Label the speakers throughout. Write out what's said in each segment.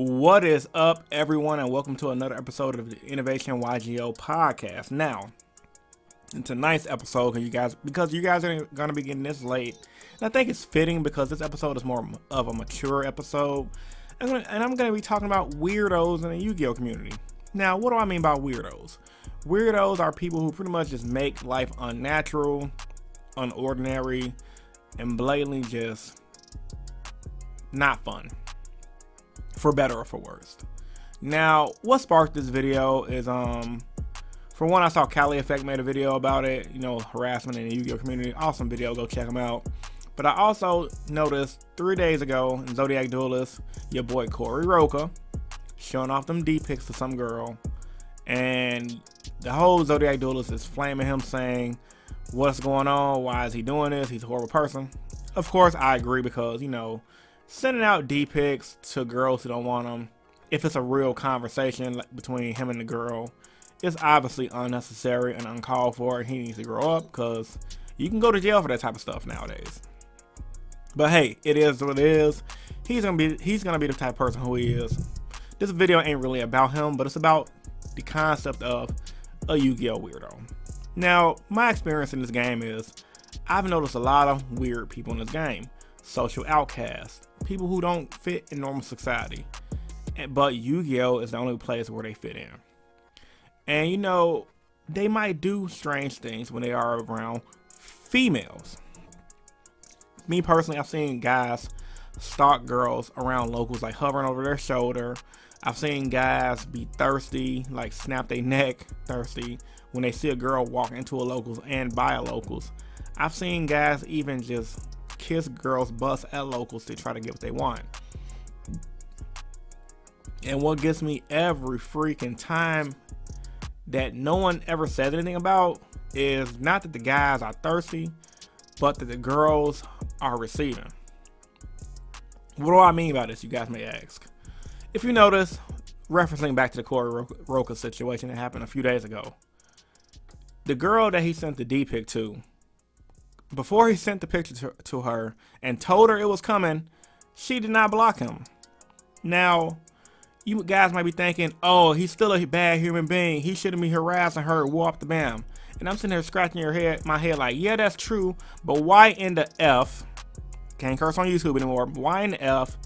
Speaker 1: What is up, everyone, and welcome to another episode of the InnovationYGO podcast. Now, in tonight's episode, because you guys are going to be getting this late, and I think it's fitting because this episode is more of a mature episode, and I'm going to be talking about weirdos in the Yu-Gi-Oh community. Now, what do I mean by weirdos? Weirdos are people who pretty much just make life unnatural, unordinary, and blatantly just not fun. For better or for worse. Now, what sparked this video is, for one, I saw Cali Effect made a video about it, harassment in the Yu-Gi-Oh community. Awesome video, go check them out. But I also noticed 3 days ago in Zodiac Duelist, your boy Corey Roca showing off them D-pics to some girl, and the whole Zodiac Duelist is flaming him, saying, what's going on? Why is he doing this? He's a horrible person. Of course, I agree because, sending out D-pics to girls who don't want them, if it's a real conversation between him and the girl, it's obviously unnecessary and uncalled for, and he needs to grow up because you can go to jail for that type of stuff nowadays. But hey, it is what it is. He's gonna be the type of person who he is. This video ain't really about him, but it's about the concept of a Yu-Gi-Oh weirdo. Now, my experience in this game is I've noticed a lot of weird people in this game. Social outcasts, people who don't fit in normal society, but Yu-Gi-Oh is the only place where they fit in. And they might do strange things when they are around females. Me personally, I've seen guys stalk girls around locals, like hovering over their shoulder. I've seen guys be thirsty, like snap their neck thirsty when they see a girl walk into a locals and buy a locals. I've seen guys even just kiss girls' butts at locals to try to get what they want. And what gets me every freaking time that no one ever says anything about is not that the guys are thirsty, but that the girls are receiving. What do I mean by this, you guys may ask? If you notice, referencing back to the Corey Roca situation that happened a few days ago, the girl that he sent the D-pic to, before he sent the picture to her and told her it was coming, she did not block him. Now, you guys might be thinking, oh, he's still a bad human being. He shouldn't be harassing her, whoop the bam. And I'm sitting there scratching my head like, yeah, that's true, but why in the F, can't curse on YouTube anymore, but why in the F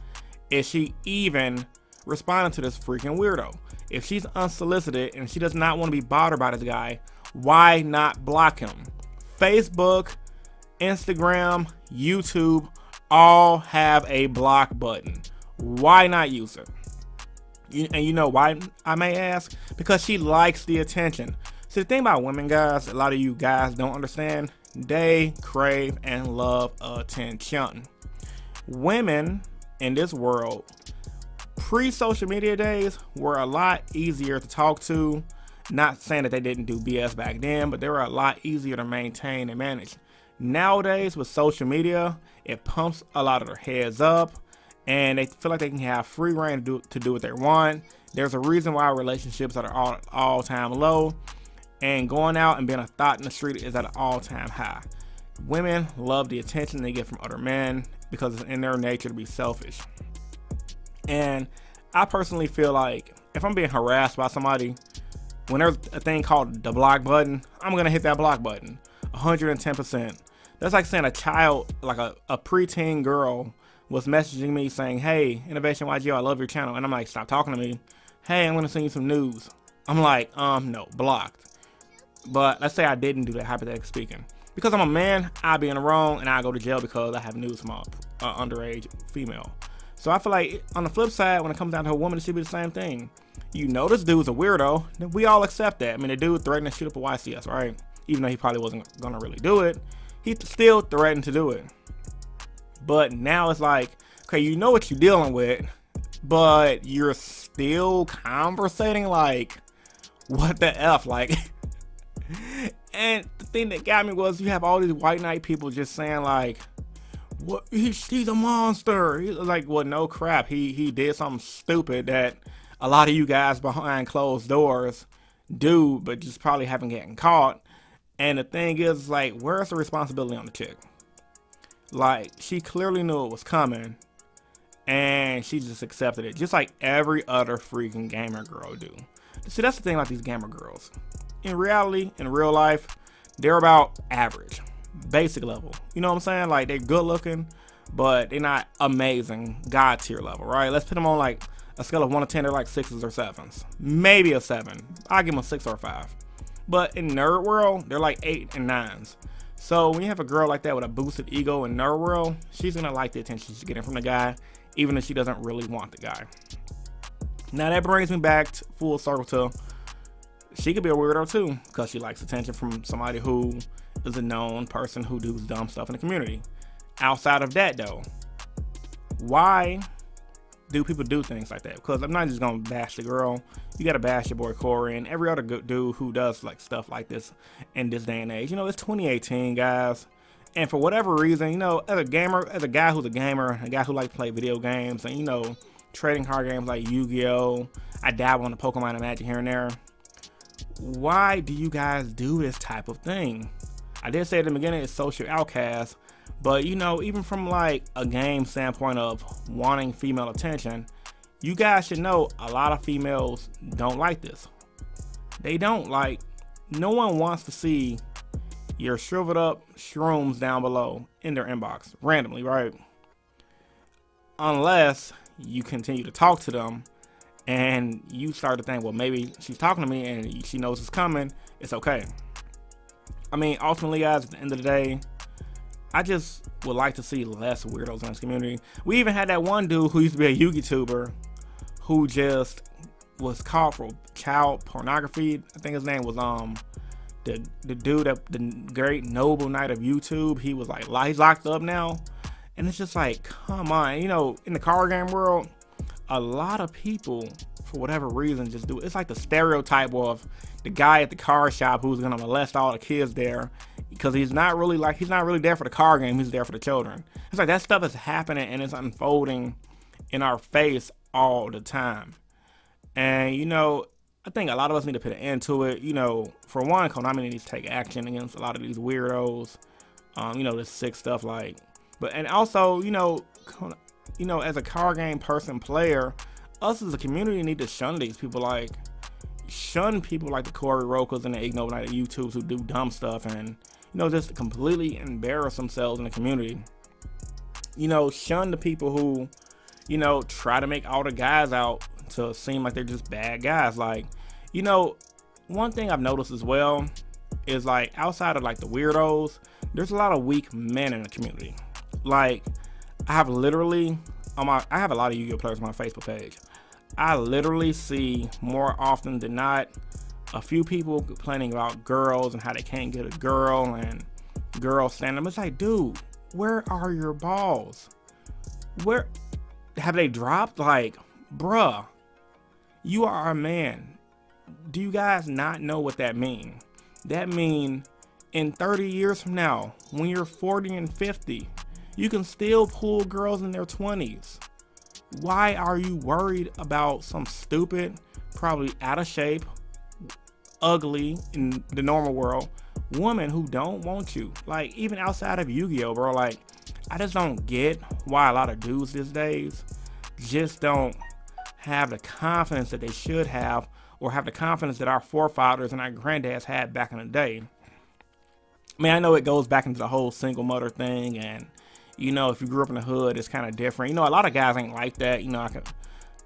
Speaker 1: is she even responding to this freaking weirdo? If she's unsolicited and she does not want to be bothered by this guy, why not block him? Facebook, Instagram, YouTube all have a block button. Why not use it? And you know why, I may ask? Because she likes the attention. See, the thing about women, guys, a lot of you guys don't understand, they crave and love attention. Women in this world, pre-social media days, were a lot easier to talk to. Not saying that they didn't do BS back then, but they were a lot easier to maintain and manage. Nowadays, with social media, it pumps a lot of their heads up, and they feel like they can have free reign to do what they want. There's a reason why relationships are at all-time low, and going out and being a thought in the street is at an all-time high. Women love the attention they get from other men because it's in their nature to be selfish. And I personally feel like if I'm being harassed by somebody, when there's a thing called the block button, I'm gonna hit that block button 110%. That's like saying a child, like a preteen girl, was messaging me saying, hey, InnovationYGO, I love your channel. And I'm like, stop talking to me. Hey, I'm gonna send you some news. I'm like, no, blocked. But let's say I didn't do that, hypothetically speaking. Because I'm a man, I'd be in the wrong and I go to jail because I have news from an underage female. So I feel like on the flip side, when it comes down to a woman, it should be the same thing. This dude's a weirdo, then we all accept that. I mean, the dude threatened to shoot up a YCS, right? Even though he probably wasn't gonna really do it, he still threatened to do it. But now it's like, okay, you know what you're dealing with, but you're still conversating, like, what the F, like. And the thing that got me was you have all these white knight people just saying like, what, he's a monster. He's like, well, no crap, he did something stupid that a lot of you guys behind closed doors do, but just probably haven't gotten caught. And the thing is, like, where's the responsibility on the chick? Like, she clearly knew it was coming, and she just accepted it, just like every other freaking gamer girl do. See, that's the thing about these gamer girls. In reality, in real life, they're about average, basic level. You know what I'm saying? Like, they're good looking, but they're not amazing god tier level, right? Let's put them on like a scale of 1 to 10, they're like 6s or 7s, maybe a 7. I'll give them a 6 or a 5. But in nerd world, they're like 8 and 9s. So when you have a girl like that with a boosted ego in nerd world, she's gonna like the attention she's getting from the guy, even if she doesn't really want the guy. Now that brings me back to full circle to, she could be a weirdo too, because she likes attention from somebody who is a known person who does dumb stuff in the community. Outside of that though, why do people do things like that? Because I'm not just gonna bash the girl. You gotta bash your boy Corey and every other good dude who does like stuff like this in this day and age. You know, it's 2018, guys, and for whatever reason, you know, as a gamer, as a guy who's a gamer, a guy who likes to play video games, and you know, trading card games like Yu-Gi-Oh, I dabble in the Pokemon and Magic here and there. Why do you guys do this type of thing? I did say at the beginning it's social outcast, but you know, even from like a game standpoint of wanting female attention, you guys should know a lot of females don't like this. They don't. Like, no one wants to see your shriveled up shrooms down below in their inbox randomly, right? Unless you continue to talk to them and you start to think, well, maybe she's talking to me and she knows it's coming, it's okay. I mean, ultimately, guys, at the end of the day, I just would like to see less weirdos in this community. We even had that one dude who used to be a YouTuber who just was caught for child pornography. I think his name was the dude that the great noble knight of YouTube. He was like, he's locked up now, and it's just like, come on. You know, in the card game world, a lot of people, for whatever reason, just do it. It's like the stereotype of the guy at the car shop who's gonna molest all the kids there, because he's not really there for the card game, he's there for the children. It's like that stuff is happening and it's unfolding in our face all the time. And you know, I think a lot of us need to put an end to it. You know, for one, Konami needs to take action against a lot of these weirdos. You know, this sick stuff, like, and also, you know, as a card game person, player, us as a community need to shun these people. Like, shun people like the Corey Rokas and the Igno Night YouTubes who do dumb stuff and, you know, just completely embarrass themselves in the community. You know, shun the people who, you know, try to make all the guys out to seem like they're just bad guys. Like, you know, one thing I've noticed as well is, like, outside of like the weirdos, there's a lot of weak men in the community. Like, I have literally I have a lot of Yu-Gi-Oh players on my Facebook page. I literally see more often than not a few people complaining about girls and how they can't get a girl and girls stand up. It's like, dude, where are your balls? Where have they dropped? Like, bruh, you are a man. Do you guys not know what that means? That means in 30 years from now, when you're 40 and 50, you can still pull girls in their 20s. Why are you worried about some stupid, probably out of shape, ugly in the normal world woman who don't want you? Like, even outside of Yu-Gi-Oh, bro, like, I just don't get why a lot of dudes these days just don't have the confidence that they should have, or have the confidence that our forefathers and our granddads had back in the day. I mean, I know it goes back into the whole single mother thing, and you know, if you grew up in the hood, it's kind of different. You know, a lot of guys ain't like that. You know, I could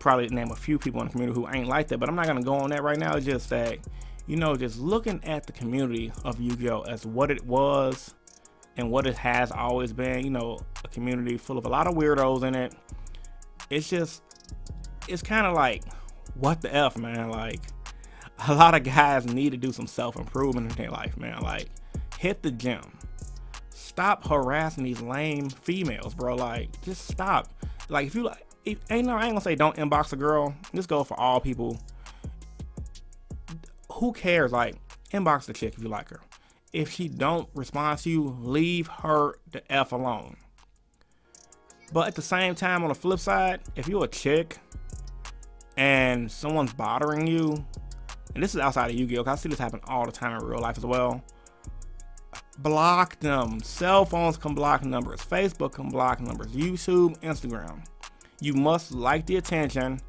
Speaker 1: probably name a few people in the community who ain't like that, but I'm not going to go on that right now. It's just that, you know, just looking at the community of Yu-Gi-Oh as what it was and what it has always been, you know, a community full of a lot of weirdos in it. It's just, it's kind of like, what the F, man? Like, a lot of guys need to do some self-improvement in their life, man. Like, hit the gym. Stop harassing these lame females, bro. Like, just stop. Like, if you like, I ain't gonna say don't inbox a girl. This goes for all people. Who cares? Like, inbox the chick if you like her. If she don't respond to you, leave her the F alone. But at the same time, on the flip side, if you're a chick and someone's bothering you, and this is outside of Yu-Gi-Oh, because I see this happen all the time in real life as well, block them. Cell phones can block numbers. Facebook can block numbers. YouTube, Instagram. You must like the attention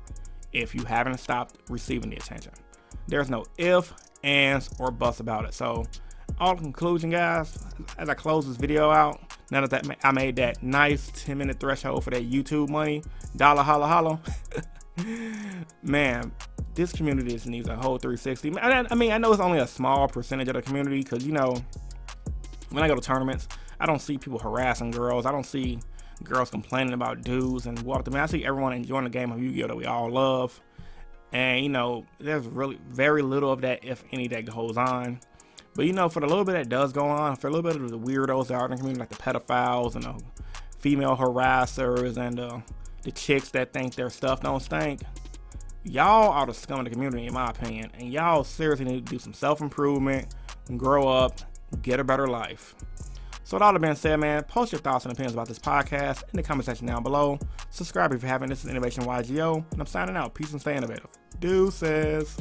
Speaker 1: if you haven't stopped receiving the attention. There's no if, ands, or buts about it. So, all conclusion, guys, as I close this video out, now that I made that nice 10-minute threshold for that YouTube money, dollar holla holla, man, this community just needs a whole 360. I mean, I know it's only a small percentage of the community because, you know, when I go to tournaments, I don't see people harassing girls. I don't see girls complaining about dudes and what. I mean, I see everyone enjoying the game of Yu-Gi-Oh that we all love. And, you know, there's really very little of that, if any, that goes on. But, you know, for the little bit that does go on, for a little bit of the weirdos that are in the community, like the pedophiles and the female harassers and the chicks that think their stuff don't stink, y'all are the scum of the community, in my opinion. And y'all seriously need to do some self-improvement, grow up, get a better life. So with all that being said, man, post your thoughts and opinions about this podcast in the comment section down below. Subscribe if you haven't. This is InnovationYGO, and I'm signing out. Peace and stay innovative. Deuces.